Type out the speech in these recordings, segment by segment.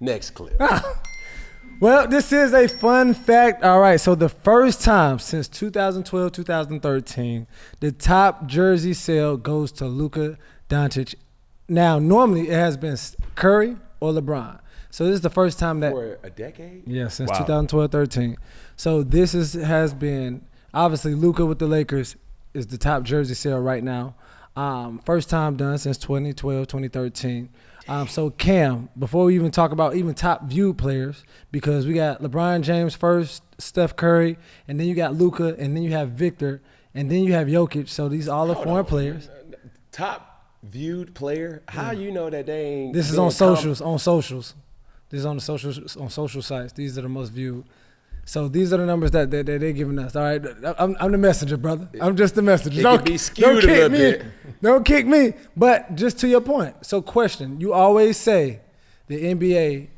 Next clip. Well, this is a fun fact. All right, so the first time since 2012, 2013, the top jersey sale goes to Luka Doncic. Now, normally it has been Curry or LeBron. So this is the first time that For a decade? Yeah, since 2012-13. So this has been obviously Luka with the Lakers is the top jersey sale right now. First time done since 2012, 2013. So Cam, before we even talk about even top viewed players, because we got LeBron James first, Steph Curry, and then you got Luka, and then you have Victor, and then you have Jokic. So these all are foreign players. Top viewed player? How you know that they ain't? This is on socials. On socials. This is on the social sites. These are the most viewed. So these are the numbers that they're giving us. All right, I'm the messenger, brother. I'm just the messenger. It could be skewed a little bit. Don't kick me. But just to your point. So question, you always say the NBA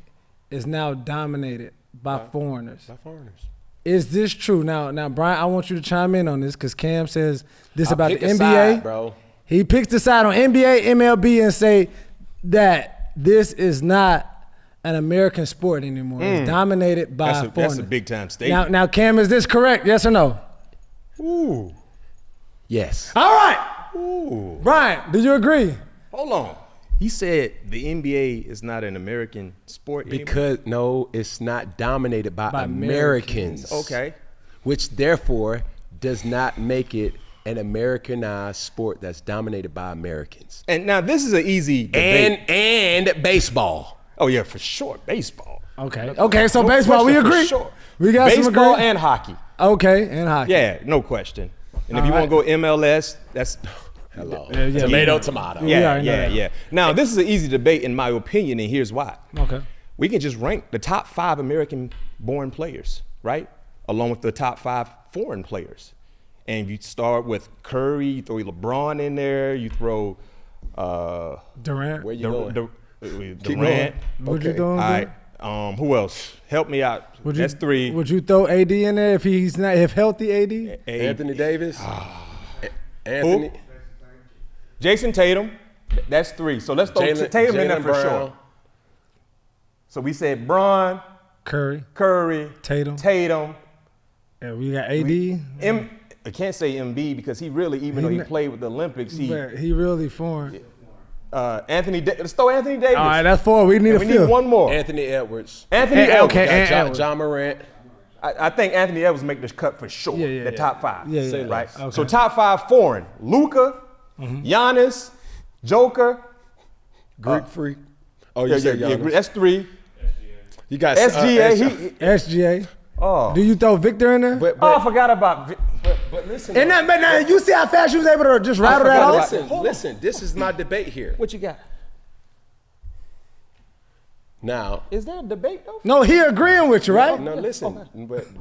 is now dominated by foreigners. By foreigners. Is this true? Now, Brian, I want you to chime in on this because Cam says this I'll about the pick a NBA. side, bro. He picks the side on NBA, MLB, and say that this is not an American sport anymore. It's dominated by foreigners. That's a big time statement. Now, Cam, is this correct? Yes or no? Ooh. Yes. All right. Ooh. Brian, do you agree? Hold on. He said the NBA is not an American sport anymore? Because, no, it's not dominated by Americans. Okay. Which, therefore, does not make it an Americanized sport that's dominated by Americans. And now this is an easy debate. And baseball. Oh, yeah, for sure. Baseball. Okay, so No baseball, we question, for agree. Sure. We got some Baseball agree. and hockey. Okay, and hockey. Yeah, no question. And if you want to go MLS, that's Hello. Yeah, Tomato, tomato. yeah. Now, this is an easy debate in my opinion, and here's why. Okay. We can just rank the top 5 American-born players, right? Along with the top 5 foreign players. And you start with Curry, you throw LeBron in there, you throw Durant. Where you going? Durant. Would you Okay. throw him All there? right. Who else? Help me out. That's 3. Would you throw AD in there if he's not healthy? AD. Anthony Davis. Anthony. Who? Jason Tatum. That's 3. So let's throw Tatum in there for sure. So we said Bron, Curry. Tatum. Yeah, we got AD. I can't say MB because he really, even though he played with the Olympics, But he really foreign. let's throw Anthony Davis. All right, that's 4. We need we need one more. Anthony Edwards. Anthony Edwards. Okay. John Morant. I think Anthony Edwards make this cut for sure. Yeah. The top 5. Yeah. Right. Okay. So top 5 foreign: Luka, Giannis, Joker, Greek freak. Oh, you said Giannis. that's 3. You got SGA. SGA. Oh. Do you throw Victor in there? But I forgot about. but listen. And but now you see how fast you was able to just rattle that off? Listen. This is my debate here. What you got? Now, Is there a debate though? No, he agreeing with you, right? no, listen.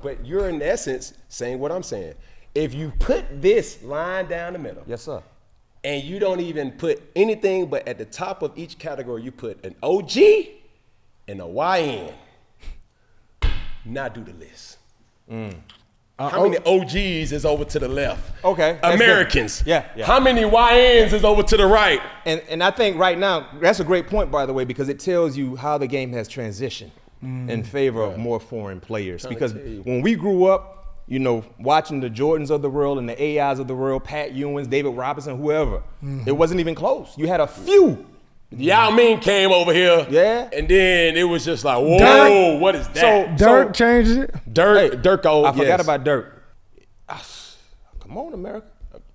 But you're in essence saying what I'm saying. If you put this line down the middle, Yes, sir. and you don't even put anything but at the top of each category, you put an OG and a YN. Now do the list. How many OGs is over to the left? Okay, that's Americans. good. Yeah. How many YNs is over to the right? And I think right now, that's a great point, by the way, because it tells you how the game has transitioned in favor of more foreign players. Because when we grew up, watching the Jordans of the world and the AIs of the world, Pat Ewins, David Robinson, whoever, it wasn't even close. You had a few. Yao Ming came over here. Yeah. And then it was just like, whoa, Dirk. what is that? Dirk changed it. Dirk old, I forgot yes. about Dirk. Come on, America.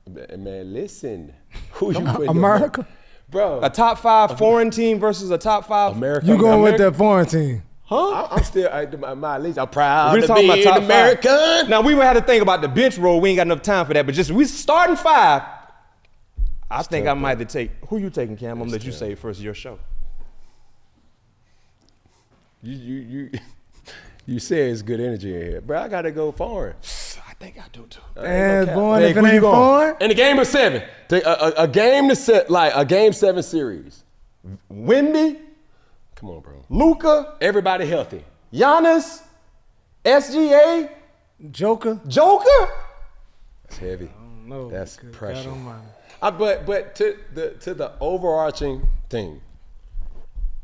Man, listen. Who you putting America. Bro. A top 5 foreign team versus a top 5. America. You going with America. that foreign team? Huh? I'm still, my least, I'm proud We're to talking be about top an American. 5. Now, we would have to think about the bench roll. We ain't got enough time for that. But just we starting 5. I think I might have to take. Who you taking, Cam? I'm going to let you say it first. Your show. You say it's good energy in here. Bro, I got to go foreign. I think I do too. And born Hey, if it who you ain't going? foreign. In a game of 7, a game to set, like a game 7 series. Wemby, Come on, bro. Luka, Everybody healthy. Giannis, SGA, Joker. Joker. That's heavy. No, That's good pressure. God almighty. But to the overarching thing,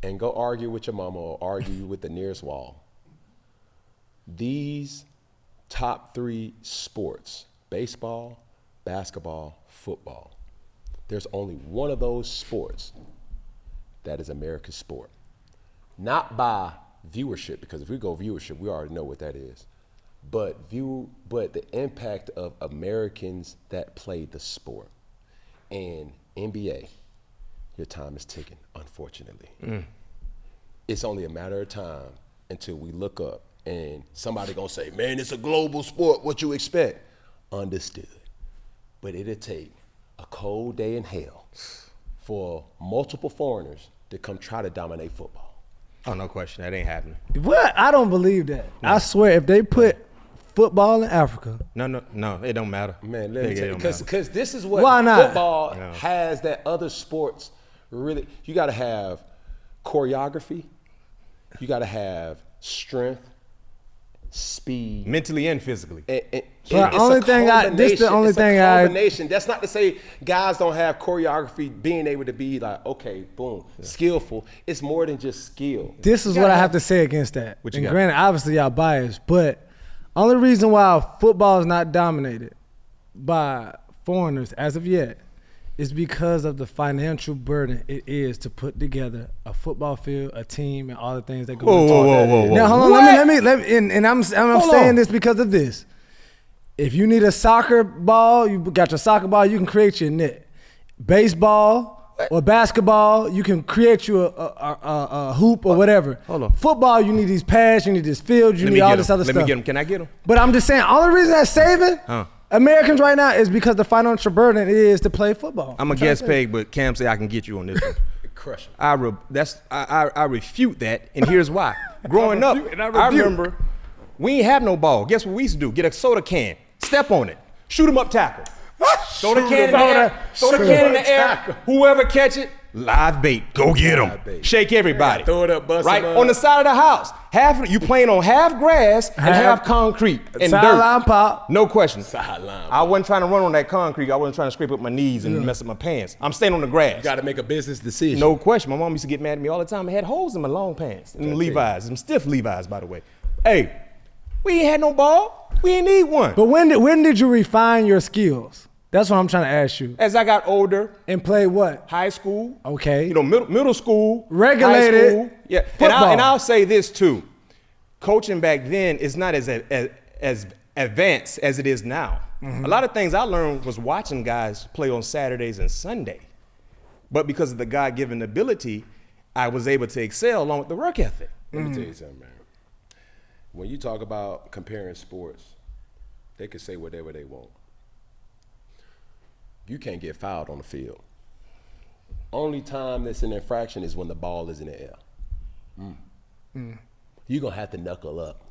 and go argue with your mama or argue with the nearest wall. These top 3 sports, baseball, basketball, football, there's only one of those sports that is America's sport. Not by viewership, because if we go viewership, we already know what that is. But the impact of Americans that play the sport. And NBA, your time is ticking, unfortunately. It's only a matter of time until we look up and somebody gonna say, man, it's a global sport, what you expect? Understood. But it'll take a cold day in hell for multiple foreigners to come try to dominate football. Oh, no question. That ain't happening. What? I don't believe that. No. I swear, if they put football in Africa. No, it don't matter. Man, let me tell you, because this is what football has that other sports really. You got to have choreography. You got to have strength, speed, mentally and physically. This the only thing combination. That's not to say guys don't have choreography, being able to be like, okay, boom, skillful. It's more than just skill. This is what I have to say against that. And granted, obviously y'all biased, but only reason why football is not dominated by foreigners as of yet is because of the financial burden it is to put together a football field, a team, and all the things that go into it. Whoa. Now, hold on, let me, and I'm saying this because of this. If you need a soccer ball, you got your soccer ball, you can create your net. Baseball or basketball, you can create you a hoop or whatever. Hold on. Football, you need these pads, you need this field, you need all this other stuff. Let me get them. Can I get them? But I'm just saying, all the reason that's saving Americans right now is because the financial burden it is to play football. I'm a guest peg, but Cam say I can get you on this one. Crush him. I refute that, and here's why. Growing up, I remember we ain't have no ball. Guess what we used to do? Get a soda can, step on it, shoot 'em up tackle. Throw the can in the air. Whoever catch it, live bait. Go get them. Shake everybody. Throw it up, bust right on the side of the house. You playing on half grass and half concrete and dirt. Sideline pop. No question. Sideline. I wasn't trying to run on that concrete. I wasn't trying to scrape up my knees and mess up my pants. I'm staying on the grass. You got to make a business decision. No question. My mom used to get mad at me all the time. I had holes in my long pants. And Levi's. Some stiff Levi's, by the way. Hey, we ain't had no ball. We ain't need one. But when did you refine your skills? That's what I'm trying to ask you. As I got older. And play what? High school. Okay. You know, middle school. Regulated. High school. Yeah. Football. And I'll say this too. Coaching back then is not as advanced as it is now. Mm-hmm. A lot of things I learned was watching guys play on Saturdays and Sunday. But because of the God-given ability, I was able to excel along with the work ethic. Let me tell you something, man. When you talk about comparing sports, they can say whatever they want. You can't get fouled on the field. Only time that's an infraction is when the ball is in the air. You're going to have to knuckle up.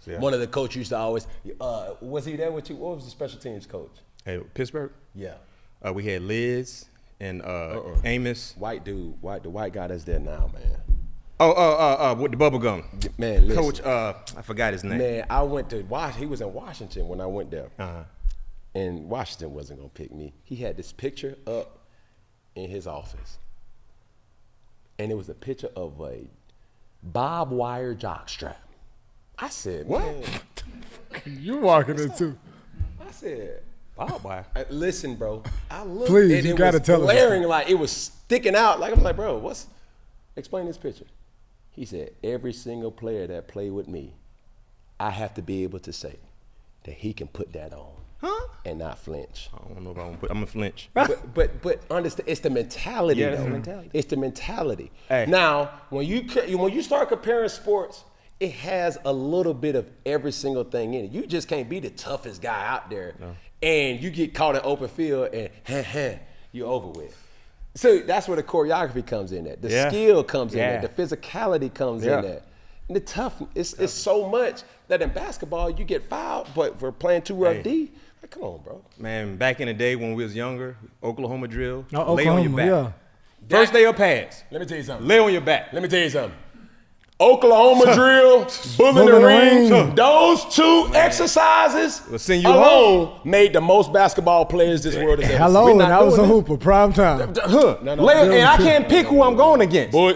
Yeah. One of the coaches used to always, was he there with you? What was the special teams coach? Hey, Pittsburgh? Yeah. We had Liz and Amos. White dude, the white guy that's there now, man. With the bubble gum. Man, listen. Coach, I forgot his name. Man, I went to he was in Washington when I went there. Uh-huh. And Washington wasn't going to pick me. He had this picture up in his office. And it was a picture of a barbed wire jockstrap. I said, what? You walking into? I said, barbed wire. Listen, bro. I looked. Please, and you it got to was tell us. glaring like it was sticking out. Like I'm like, bro, explain this picture. He said, every single player that played with me, I have to be able to say that he can put that on. Huh? And not flinch. I don't know if I'm gonna flinch. But understand, it's the mentality. Yeah, though. it's the mentality. It's the mentality. Hey. Now, when you start comparing sports, it has a little bit of every single thing in it. You just can't be the toughest guy out there, and you get caught in open field and you're over with. So that's where the choreography comes in. The skill comes in. The physicality comes in there. And the toughness is so much that in basketball you get fouled, but for playing too rough D. Come on, bro. Man, back in the day when we was younger, Oklahoma drill, Oklahoma, lay on your back. Yeah. First day of pass. Let me tell you something. Lay on your back. Let me tell you something. Oklahoma drill, bullet in the ring. Those two exercises alone made the most basketball players this world has ever seen. Hello, and I was a hooper, prime time. And I can't pick who I'm going against. Boy,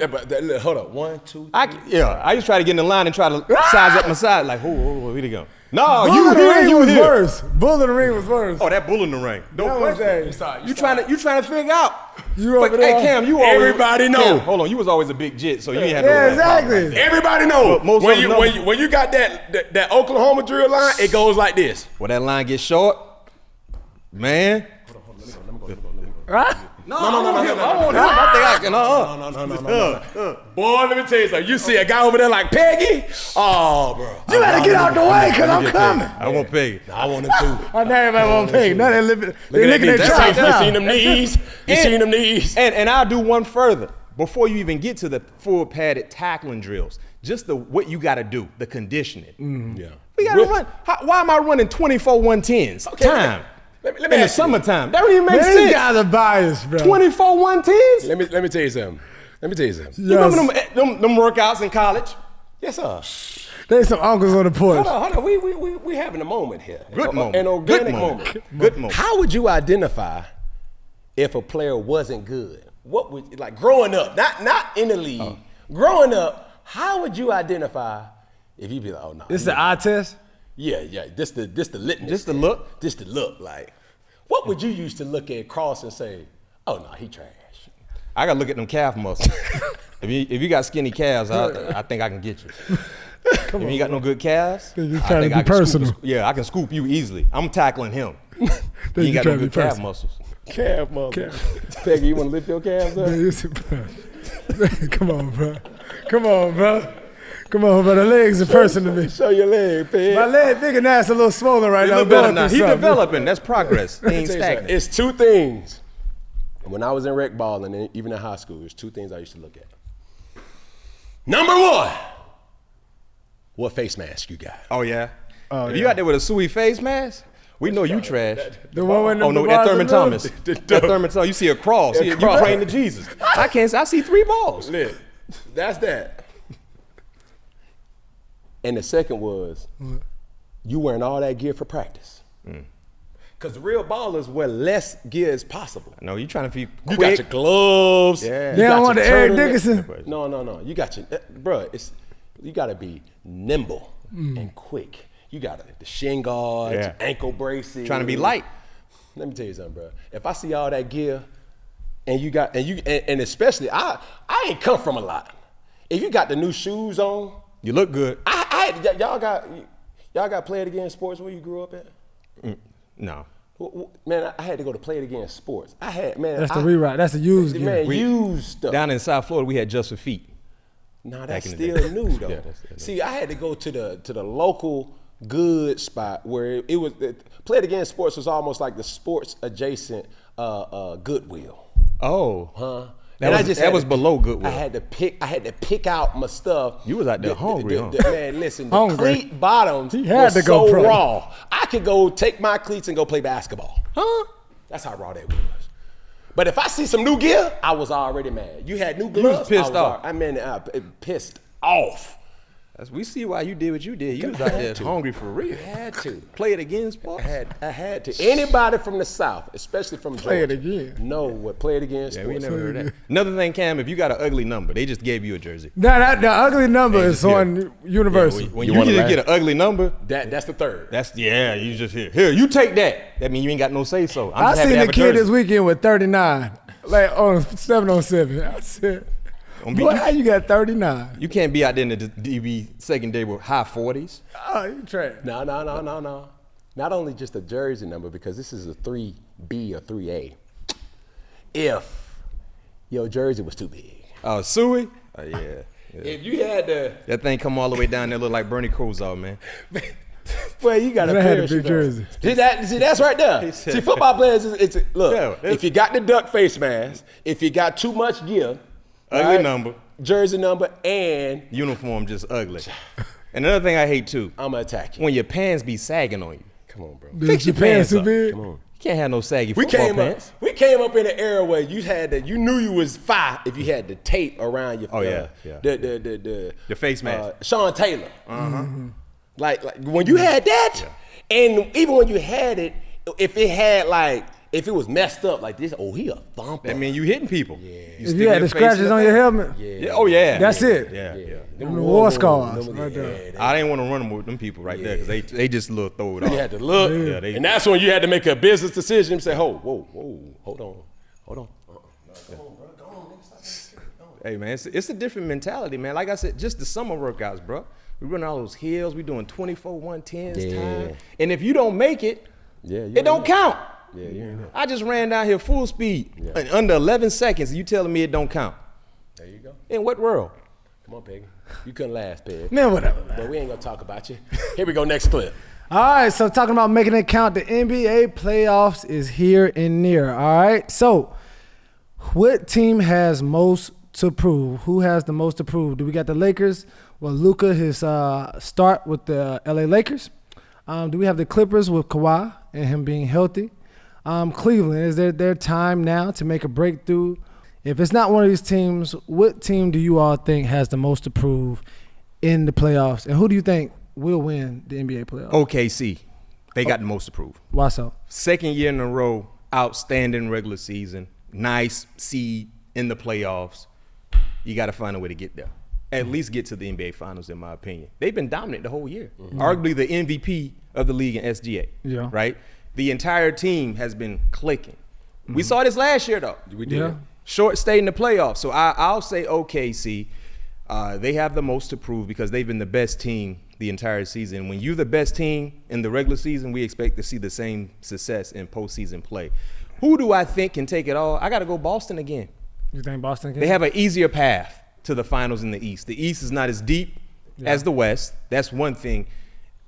hold up, 1, 2, 3. I used to try to get in the line and try to size up my side, like, where to go? No, Bullet in the ring was worse. Bullet in the ring was worse. Oh, that bullet in the ring. Don't question. You trying to figure out. You over there. Hey, Cam, you always. Everybody know. Cam, hold on, you was always a big jit, so you ain't had to. Yeah, exactly. Everybody know. When you got that Oklahoma drill line, it goes like this. When that line gets short, man. Right? No. I want him. I think I can. No. Boy, let me tell you something. You see a guy over there like Peggy? Oh, bro. You better get out the way, because I'm coming. I want Peggy. I want him too. I know everybody want Peggy. Now they're looking at chops You now. seen them knees? You seen them knees? And I'll do one further. Before you even get to the full padded tackling drills, just what you got to do, the conditioning. Yeah. We got to run. Why am I running 24 110s? Okay, Time. Let me In the ask you. summertime. That don't even make These sense. guys are biased, bro. 24 110s? Let me tell you something. You remember them workouts in college? Yes, sir. There's some uncles on the porch. Hold on. We having a moment here. Good moment. An organic moment. Good moment. How would you identify if a player wasn't good? What would, like, growing up, not in the league, growing up, how would you identify if you be like, oh no. This is the eye test? Yeah. This the litmus. Just the look? Just the look. Like, what would you use to look at Cross and say, oh no, he trash? I gotta look at them calf muscles. if you got skinny calves, I think I can get you. If you ain't got no good calves, You're I trying think to I be can personal. I can scoop you easily. I'm tackling him. He ain't got no good calf muscles. Calf muscles. Peggy, you want to lift your calves up? Come on, bro. Come on, bro. The legs are personal to me. Show your leg, Peg. My leg big and that's a little swollen right now. He's developing. That's progress. He ain't stagnant. It's two things. When I was in rec ball and even in high school, there's two things I used to look at. Number one, what face mask you got? Oh, yeah? If you out there with a Suey face mask, we know you trash. The one with Oh, no, that Thurman Thomas. That Thurman Thomas. You see a cross. You praying to Jesus. I see 3 balls. Look, that's that. And the second was, you wearing all that gear for practice. Because real ballers wear less gear as possible. No, you trying to be quick. You got your gloves. Yeah. They don't want the Eric Dickinson. No. You got your, bro, you got to be nimble and quick. You got the shin guards, ankle braces. Trying to be light. Let me tell you something, bro. If I see all that gear, and especially I ain't come from a lot. If you got the new shoes on, you look good. Y'all got Play It Again Sports where you grew up at? No. Man, I had to go to Play It Again Sports. That's the rewrite. That's the used gear. Man, used stuff. Down in South Florida, we had Just for Feet. No, that's still new though. See, I had to go to the local good spot where it was Play It Again Sports was almost like the sports adjacent Goodwill. Oh, that was below Goodwill. I had to pick out my stuff. You was out there hungry, huh? Man, listen, the cleat bottoms was so raw. I could go take my cleats and go play basketball. That's how raw that was. But if I see some new gear, I was already mad. You had new gloves. You was pissed off. Pissed off. We see why you did what you did. You was out there hungry for real. I had to. Play it again, sports. I had to. Anybody from the South, especially from Georgia, Play It Again. know what Play It Again sports. Yeah, we never heard that. Another thing, Cam, if you got an ugly number, they just gave you a jersey. The ugly number is on Universal. When you just get an ugly number, that's the third. You just here, you take that. That means you ain't got no say so. I seen the kid this weekend with 39, like on 7-on-7. I said, boy, how you got 39? You can't be out there in the DB second day with high 40s. Oh, you trash. No. Not only just a jersey number, because this is a 3B or 3A. If your jersey was too big. Oh, Suey? Oh, yeah. If you had that thing come all the way down there, look like Bernie Kosar, man. Well, you got a pair of jersey. See, that's right there. See, football players, if you got the duck face mask, if you got too much gear, ugly number, jersey number, and uniform just ugly. And another thing I hate too, I'm gonna attack you when your pants be sagging on you. Come on, bro. Fix your pants up. Big? Come on. You can't have no saggy football pants. We came up in an era where you knew you was fire if you had the tape around your. The face mask. Sean Taylor. Like when you had that, and even when you had it, if it was messed up like this, he a thumper. I mean, you hitting people. Yeah. If you had the scratches on your helmet. Yeah. Oh yeah. That's it. Yeah. Them war scars. Right there. I didn't want to run them with them people right there because they just throw it off. You had to look, and that's when you had to make a business decision and say, hold on. Hey man, it's a different mentality, man. Like I said, just the summer workouts, bro. We run all those hills. We doing 24 110s time, and if you don't make it, it don't count. Yeah. I just ran down here full speed in under 11 seconds. And you telling me it don't count? There you go. In what world? Come on, Peggy. You couldn't last, Peg. Man, whatever. But we ain't gonna talk about you. Here we go. Next clip. All right, so talking about making it count, the NBA playoffs is here and near. All right, so what team has most to prove? Who has the most to prove? Do we got the Lakers? Well, Luka, his start with the LA Lakers. Do we have the Clippers with Kawhi and him being healthy? Cleveland, is their time now to make a breakthrough? If it's not one of these teams, what team do you all think has the most to prove in the playoffs? And who do you think will win the NBA playoffs? OKC. They got the most to prove. Why so? Second year in a row, outstanding regular season, nice seed in the playoffs. You got to find a way to get there. At least get to the NBA Finals, in my opinion. They've been dominant the whole year. Arguably the MVP of the league in SGA. Yeah. Right? The entire team has been clicking. We saw this last year, though. We did. Yeah. Short stay in the playoffs. So I'll say OKC. They have the most to prove because they've been the best team the entire season. When you're the best team in the regular season, we expect to see the same success in postseason play. Who do I think can take it all? I got to go Boston again. You think Boston can? They have an easier path to the finals in the East. The East is not as deep as the West. That's one thing.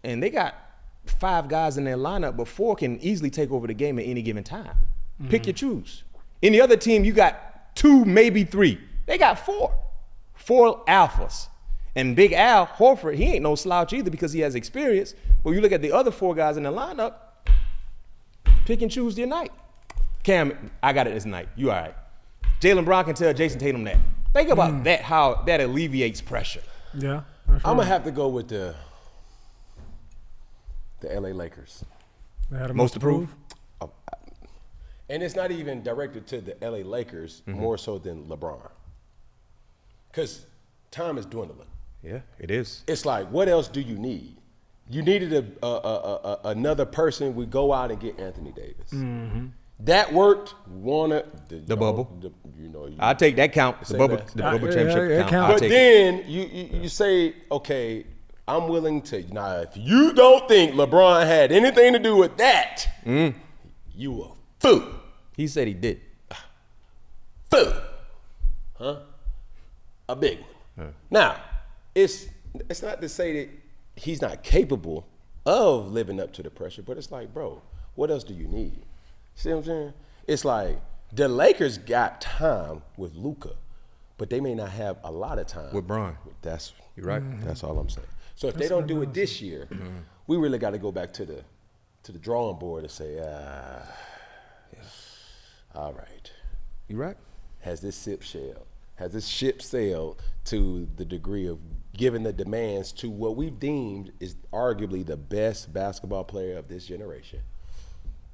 And they got 5 guys in their lineup, but 4 can easily take over the game at any given time. Pick your choose. Any other team, you got 2, maybe 3. They got 4. 4 alphas. And Big Al Horford, he ain't no slouch either because he has experience. But you look at the other 4 guys in the lineup, pick and choose your night. Cam, I got it this night. You all right. Jaylen Brown can tell Jason Tatum that. Think about that, how that alleviates pressure. Yeah. I'm going to have to go with the LA Lakers. They had the Most to prove? And it's not even directed to the LA Lakers more so than LeBron. Because time is dwindling. Yeah, it is. It's like, what else do you need? You needed another person. We go out and get Anthony Davis. That worked. The bubble. I take that count. The bubble championship count. But then you say, okay, I'm willing to. Now, if you don't think LeBron had anything to do with that, you a fool. He said he did. Fool. Huh? A big one. Now, it's not to say that he's not capable of living up to the pressure, but it's like, bro, what else do you need? See what I'm saying? It's like the Lakers got time with Luka, but they may not have a lot of time with Bron. You're right. That's all I'm saying. So if they don't do it this year, we really got to go back to the drawing board and say, all right. You're right. Has this ship sailed to the degree of giving the demands to what we've deemed is arguably the best basketball player of this generation?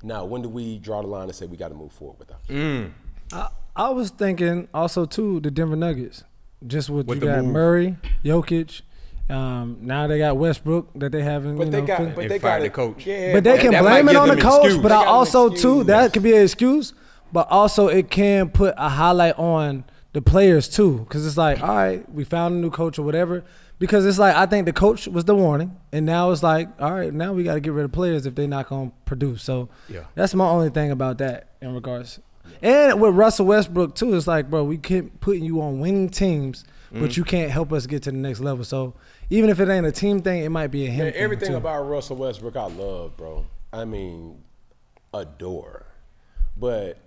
Now, when do we draw the line and say we got to move forward with that? I was thinking also, too, the Denver Nuggets. Just with you got move. Murray, Jokic. Now they got Westbrook that they haven't. But they got the coach. Yeah, but they can blame it on the coach. But I also, too, that could be an excuse. But also it can put a highlight on the players, too. Because it's like, all right, we found a new coach or whatever. Because it's like, I think the coach was the warning. And now it's like, all right, now we got to get rid of players if they're not going to produce. So that's my only thing about that in regards. And with Russell Westbrook, too, it's like, bro, we keep putting you on winning teams, but you can't help us get to the next level. So even if it ain't a team thing, it might be a him thing, everything too. about Russell Westbrook I love, bro. I mean, adore. But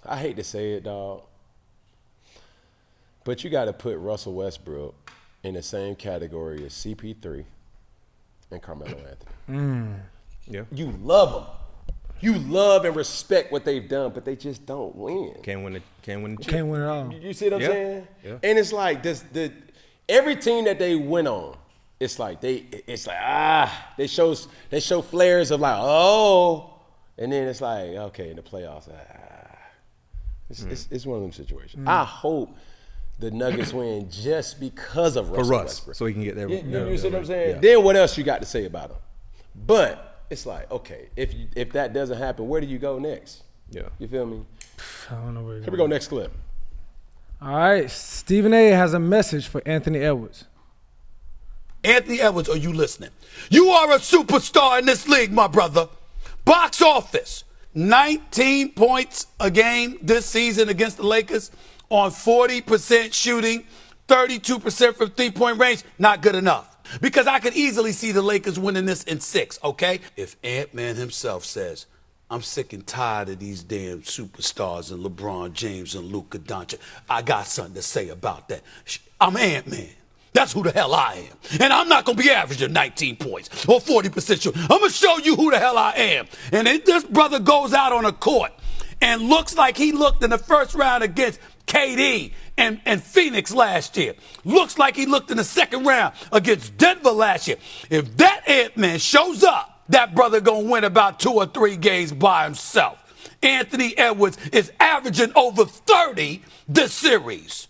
I hate to say it, dog. But you got to put Russell Westbrook in the same category as CP3 and Carmelo Anthony. Yeah. You love them. You love and respect what they've done, but they just don't win. Can't win the chip. Can't win it all. You see what I'm saying? Yeah. And it's like every team that they win on, it's like they show flares of like, oh, and then it's like, okay, in the playoffs, it's one of them situations. I hope the Nuggets win just because of Russell Westbrook. So he can get there. You see what I'm saying? Yeah. Then what else you got to say about him? But it's like, okay, if that doesn't happen, where do you go next? Yeah. You feel me? I don't know where. Here we go, next clip. All right, Stephen A. has a message for Anthony Edwards. Anthony Edwards, are you listening? You are a superstar in this league, my brother. Box office, 19 points a game this season against the Lakers on 40% shooting, 32% from three-point range. Not good enough. Because I could easily see the Lakers winning this in 6, okay? If Ant-Man himself says, I'm sick and tired of these damn superstars and LeBron James and Luka Doncic, I got something to say about that. I'm Ant-Man. That's who the hell I am. And I'm not going to be averaging 19 points or 40% shooting. I'm going to show you who the hell I am. And if this brother goes out on a court and looks like he looked in the first round against KD and Phoenix last year, looks like he looked in the second round against Denver last year, if that Ant-Man shows up, that brother going to win about 2 or 3 games by himself. Anthony Edwards is averaging over 30 this series.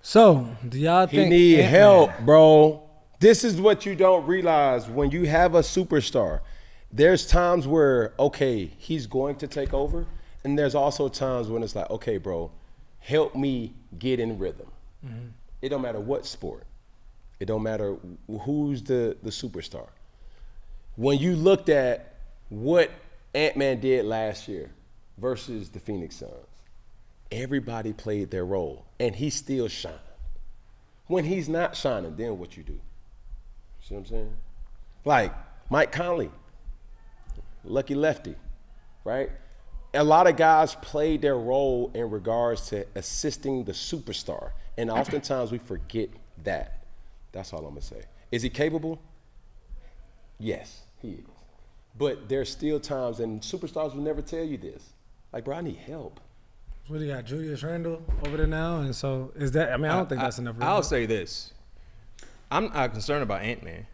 So, do y'all think He need Ant-Man- help, bro. This is what you don't realize when you have a superstar. There's times where, okay, he's going to take over, and there's also times when it's like, okay, bro, help me get in rhythm. Mm-hmm. It don't matter what sport. It don't matter who's the superstar. When you looked at what Ant-Man did last year versus the Phoenix Suns, everybody played their role, and he still shined. When he's not shining, then what you do? See what I'm saying? Like Mike Conley, lucky lefty, right? A lot of guys played their role in regards to assisting the superstar, and oftentimes we forget that. That's all I'm gonna say. Is he capable? Yes, he is. But there's still times, and superstars will never tell you this. Like, bro, I need help. What do you got, Julius Randle over there now? And so is that, I mean, I don't think that's enough. I'll say this. I'm not concerned about Ant-Man.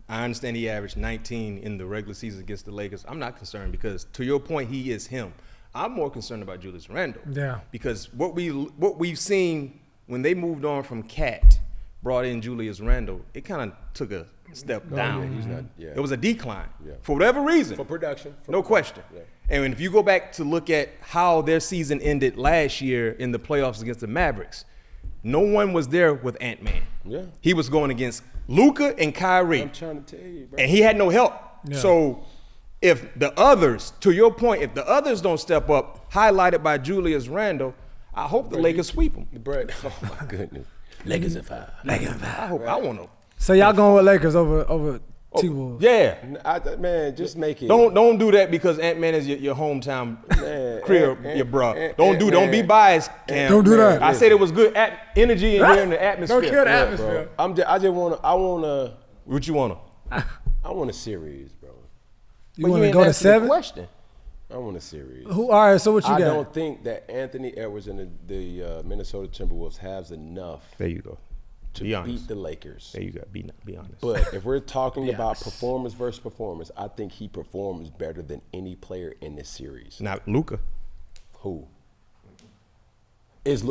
I understand he averaged 19 in the regular season against the Lakers. I'm not concerned because, to your point, he is him. I'm more concerned about Julius Randle. Yeah. Because what we've seen when they moved on from Cat, brought in Julius Randle, it kind of took a step down. Yeah, he's not, yeah. It was a decline Yeah. for whatever reason. For production. No question. Yeah. And if you go back to look at how their season ended last year in the playoffs against the Mavericks, no one was there with Ant-Man. Yeah. He was going against Luka and Kyrie. I'm trying to tell you, bro. And he had no help. Yeah. So if the others, to your point, if the others don't step up, highlighted by Julius Randle, I hope the Lakers sweep them. Brett, oh my goodness. Lakers at 5. I hope. I want to. So y'all going with Lakers over T-Wolves? Yeah. Man, just make it. Don't do that because Ant-Man is your hometown crib, your bro. Don't be biased, Cam. Don't do that. I said it was good energy in here in the atmosphere. Don't kill the Yeah, atmosphere. bro. I wanna. What you wanna? I want a series, bro. You want to go to 7? Question. I want a series. Who? All right, so what you I got? don't think that Anthony Edwards and the Minnesota Timberwolves has enough There you go. to Be honest. beat the Lakers. There you go. Be honest. But if we're talking Be about honest. performance versus performance, I think he performs better than any player in this series. Not Luka. Who? Is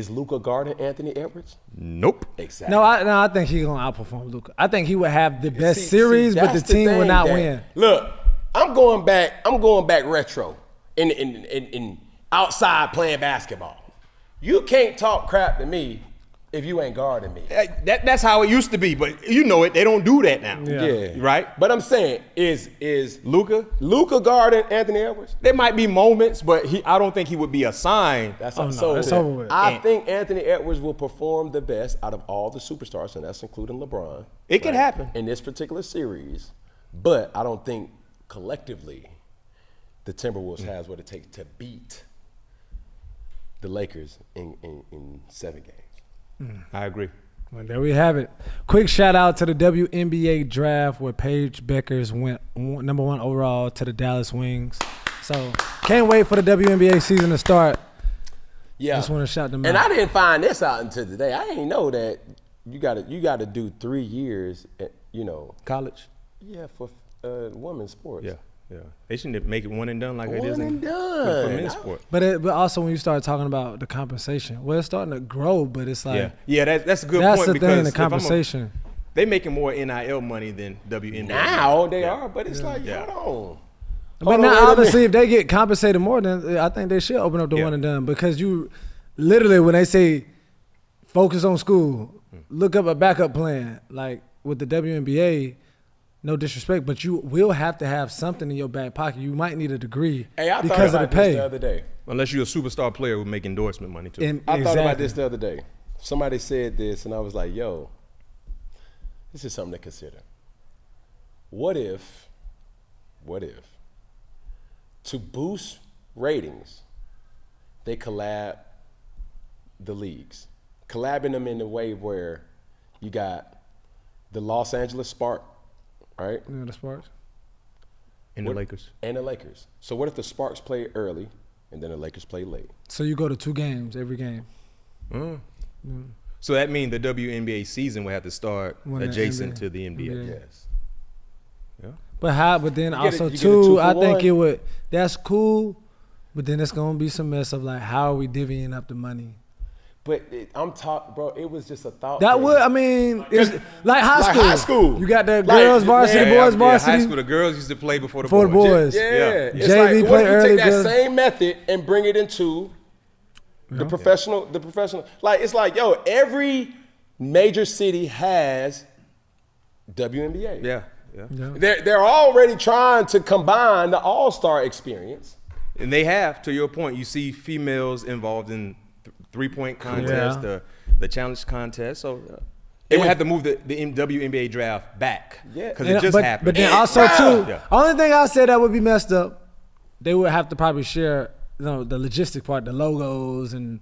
Luka guarding Anthony Edwards? Nope. Exactly. No, I think he's gonna outperform Luka. I think he would have the best See, series, but the that's team will thing not that- win. Look, I'm going back retro in outside playing basketball. You can't talk crap to me if you ain't guarding me. That's how it used to be, but you know it. They don't do that now. Yeah. Right? But I'm saying, is Luka? Luka guarding Anthony Edwards? There might be moments, but I don't think he would be assigned. That's Oh, no, so. it's over with. I think Anthony Edwards will perform the best out of all the superstars, and that's including LeBron. It could happen. in this particular series, but I don't think collectively the Timberwolves has what it takes to beat the Lakers in 7 games. I agree. Well, there we have it. Quick shout out to the WNBA draft where Paige Beckers went number 1 overall to the Dallas Wings. So can't wait for the WNBA season to start. Yeah. Just want to shout them out. And I didn't find this out until today. I didn't know that you got to do 3 years at, College? Yeah, for women's sports. Yeah. They shouldn't make it one and done like it is One and done. for men's sport. But also when you start talking about the compensation, well, it's starting to grow, but it's like That's a good that's point the because thing, the compensation. they making more NIL money than WNBA. Now they are, but it's like, hold on. But now, obviously, if they get compensated more, then I think they should open up the one and done because you literally, when they say focus on school, look up a backup plan, like with the WNBA. No disrespect, but you will have to have something in your back pocket. You might need a degree because of the pay. The other day. Unless you're a superstar player who make endorsement money too. I thought about this the other day. Somebody said this, and I was like, yo, this is something to consider. What if, to boost ratings, they collab the leagues? Collabing them in a way where you got the Los Angeles Spark, right? Yeah, the Sparks. And the Lakers. And the Lakers. So what if the Sparks play early and then the Lakers play late? So you go to 2 games every game. So that means the WNBA season will have to start adjacent to the NBA. Yes. Yeah. But then also you get a 2 I for think 1. it would. That's cool, but then it's gonna be some mess of like how are we divvying up the money. But I'm talking, bro. It was just a thought. That thing. would, I mean, it's like high Like school. high school. You got the Like, girls varsity, boys varsity. High school, the girls used to play before the For the boys. Yeah. It's JV like, play what if you early, take that girls. same method and bring it into the professional? Like it's like, yo, every major city has WNBA. Yeah. They're already trying to combine the All-Star experience. And they have, to your point, you see females involved in 3-point contest, the challenge contest. So they would have to move the WNBA draft back. Yeah. Because it just happened. But then also too, only thing I said that would be messed up, they would have to probably share the logistic part, the logos and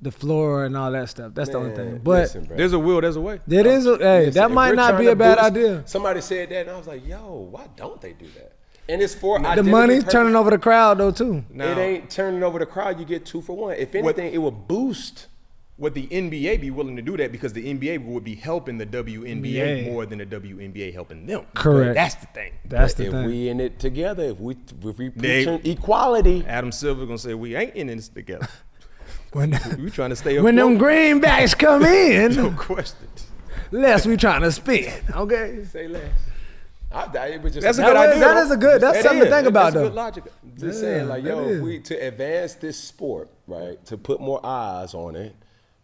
the floor and all that stuff. That's the only thing. But listen, bro. There's a will, there's a way. that is, that might not be a bad idea. Somebody said that, and I was like, yo, why don't they do that? And it's for The money's turning over the crowd though too. It ain't turning over the crowd. You get 2 for 1. If anything, it will boost. Would the NBA be willing to do that because the NBA would be helping the WNBA more than the WNBA helping them? Correct. That's the thing. That's the If thing. we in it together, if we preach equality. Adam Silver gonna say we ain't in this together. When We trying to stay up. them greenbacks come in, no question. less we trying to spin. Okay. Say less. It was just That's a good idea. That is a good. That's something to think about That's though. good logic. Just saying, like, yo, if we to advance this sport, right, to put more eyes on it,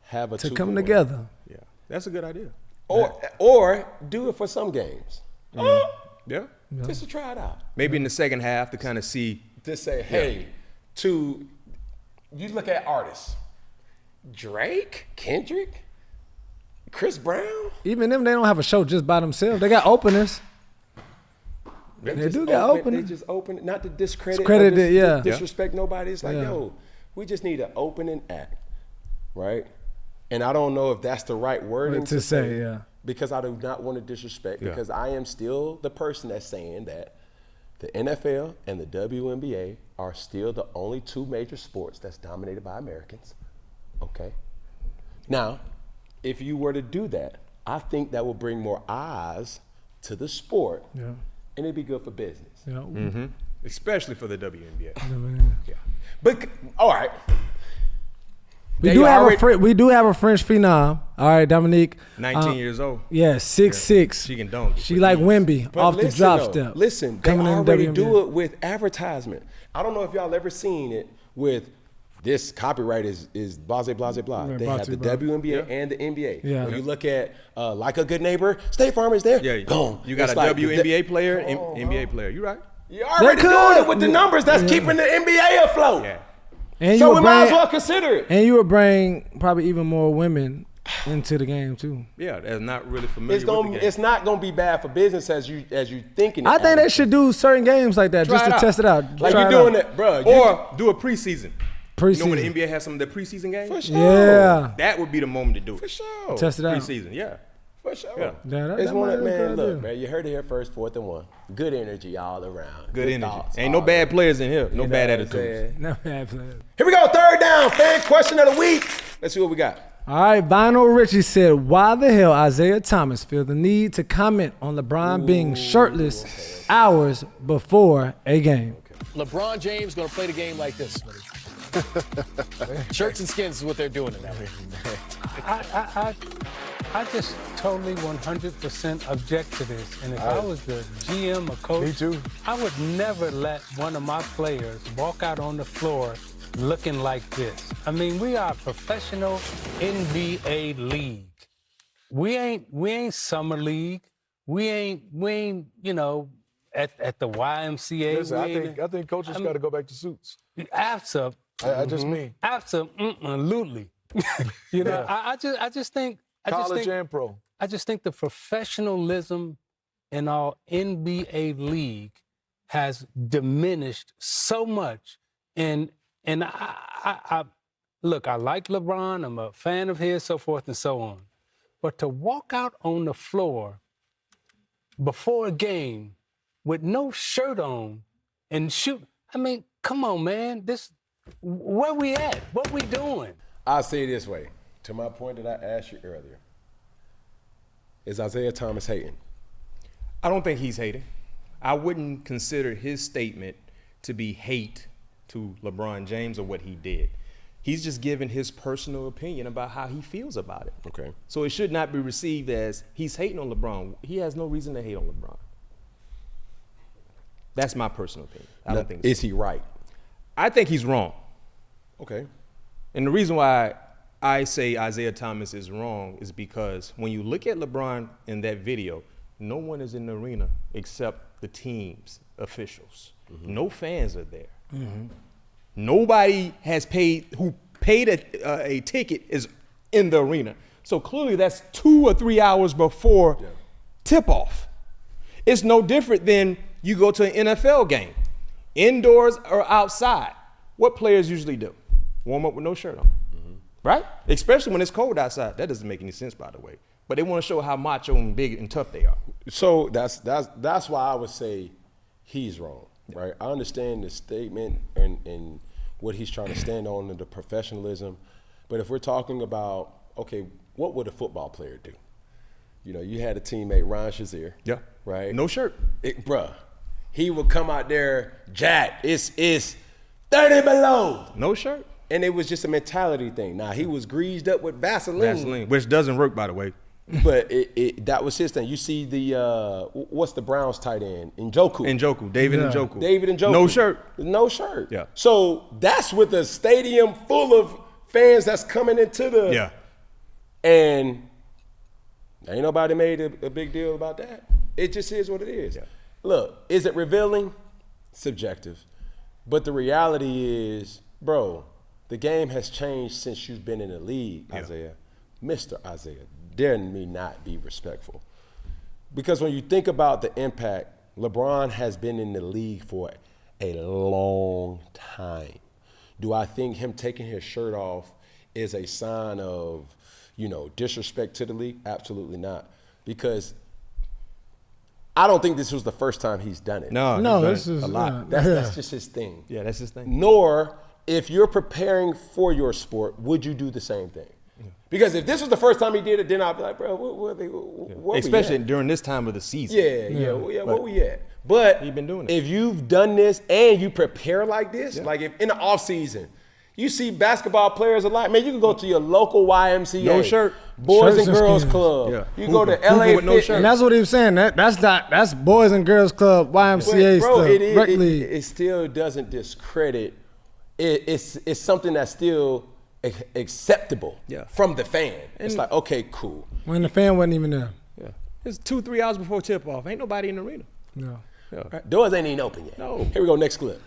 have a To 2 come for 1. together. Yeah, that's a good idea. Or do it for some games. Yeah. Just to try it out. Maybe in the second half to kind of see. Just say, hey, you look at artists, Drake, Kendrick, Chris Brown. Even them, they don't have a show just by themselves. They got openers. They do got openers. They just open it, not to discredit, disrespect nobody. It's like, yo, we just need an opening act, right? And I don't know if that's the right wording to say, because I do not want to disrespect, because I am still the person that's saying that the NFL and the WNBA are still the only 2 major sports that's dominated by Americans, okay? Now, if you were to do that, I think that will bring more eyes to the sport, and it'd be good for business. Yeah. Especially for the WNBA. Yeah. But, all right. We do have a French phenom. All right, Dominique. 19 years old. Yeah, 6'6". She can dunk. She like Wemby But off listen, the drop though, step. Listen, they Coming in already WNBA. do it with advertisement. I don't know if y'all ever seen it with this copyright is blah, blah, blah, blah. Yeah, They have the WNBA and the NBA. Yeah. When you look at Like a Good Neighbor, State Farm is there. Yeah. Boom. You got It's a like WNBA player, NBA player. You right. You're already doing it with the numbers. That's keeping the NBA afloat. Yeah. And So you we might as well consider it. And you would bring probably even more women into the game too. Yeah, that's not really familiar It's with the game. it's not gonna be bad for business as you thinking. I think they should do certain games like that just to test it out. Like Try you're it doing out. it, bro. Or do a preseason. Preseason. You know when the NBA has some of their preseason games? For sure. Yeah. That would be the moment to do it. For sure. Test it out. Preseason, yeah. For sure. Yeah. It's one of, man, look, idea. man, you heard it here first, 4th and 1. Good energy all around. Good energy. thoughts Ain't no all bad players in here. No You know bad what I'm attitudes. saying? No bad players. Here we go, 3rd down, fan question of the week. Let's see what we got. All right, Vinyl Richie said, why the hell Isaiah Thomas feel the need to comment on LeBron being shirtless hours before a game? LeBron James going to play the game like this. Shirts and skins is what they're doing now. I just totally 100% object to this. And if I was the GM or coach, Me too. I would never let one of my players walk out on the floor looking like this. I mean, we are a professional NBA league. We ain't summer league. We ain't you know, at the YMCA. Listen, I think coaches got to go back to suits. I just mean Absolutely. You know, I just think college and pro. I just think the professionalism in our NBA league has diminished so much. And I look, I like LeBron. I'm a fan of his, so forth and so on. But to walk out on the floor before a game with no shirt on and shoot, I mean, come on, man. Where we at? What we doing? I'll say it this way. To my point that I asked you earlier, is Isaiah Thomas hating? I don't think he's hating. I wouldn't consider his statement to be hate to LeBron James or what he did. He's just giving his personal opinion about how he feels about it. Okay. So it should not be received as he's hating on LeBron. He has no reason to hate on LeBron. That's my personal opinion. I don't think so. Is he right? I think he's wrong. Okay. And the reason why I say Isaiah Thomas is wrong is because when you look at LeBron in that video, no one is in the arena except the team's officials. Mm-hmm. No fans are there. Mm-hmm. Nobody who paid a ticket is in the arena. So clearly that's 2 or 3 hours before tip-off. It's no different than you go to an NFL game, indoors or outside. What players usually do? Warm up with no shirt on, right? Especially when it's cold outside. That doesn't make any sense, by the way. But they want to show how macho and big and tough they are. So that's why I would say he's wrong, right? I understand the statement and what he's trying to stand on and the professionalism. But if we're talking about, okay, what would a football player do? You know, you had a teammate, Ryan Shazier. Yeah. Right? No shirt. Bruh, he would come out there, Jack, it's 30 below. No shirt. And it was just a mentality thing. Now, he was greased up with Vaseline. Which doesn't work, by the way. But that was his thing. You see what's the Browns tight end? Njoku. David Njoku. David Njoku. No shirt. No shirt. Yeah. So that's with a stadium full of fans that's coming into the. Yeah. And ain't nobody made a big deal about that. It just is what it is. Yeah. Look, is it revealing? Subjective. But the reality is, bro, the game has changed since you've been in the league, Isaiah. Mr. Isaiah, dare me not be respectful. Because when you think about the impact, LeBron has been in the league for a long time. Do I think him taking his shirt off is a sign of, disrespect to the league? Absolutely not. Because I don't think this was the first time he's done it. No, this is a lot. That's just his thing. Yeah, that's his thing. Nor, if you're preparing for your sport, would you do the same thing? Because if this was the first time he did it, then I'd be like, bro, where especially we at? during this time of the season. Yeah, where we at? But you've been doing it. If you've done this and you prepare like this, like if in the off season, you see basketball players a lot. Man, you can go to your local YMCA. No shirt. Boys Shirts and Girls skins. Club. Yeah. You go to LA with no Fitness. shirt. And that's what he was saying. That's Boys and Girls Club, YMCA Bro, stuff. Rec league. it still doesn't discredit. It's something that's still acceptable from the fan. It's like, okay, cool. When the fan wasn't even there. Yeah. It's 2-3 hours before tip-off. Ain't nobody in the arena. No. Yeah. Doors ain't even open yet. No. Here we go, next clip.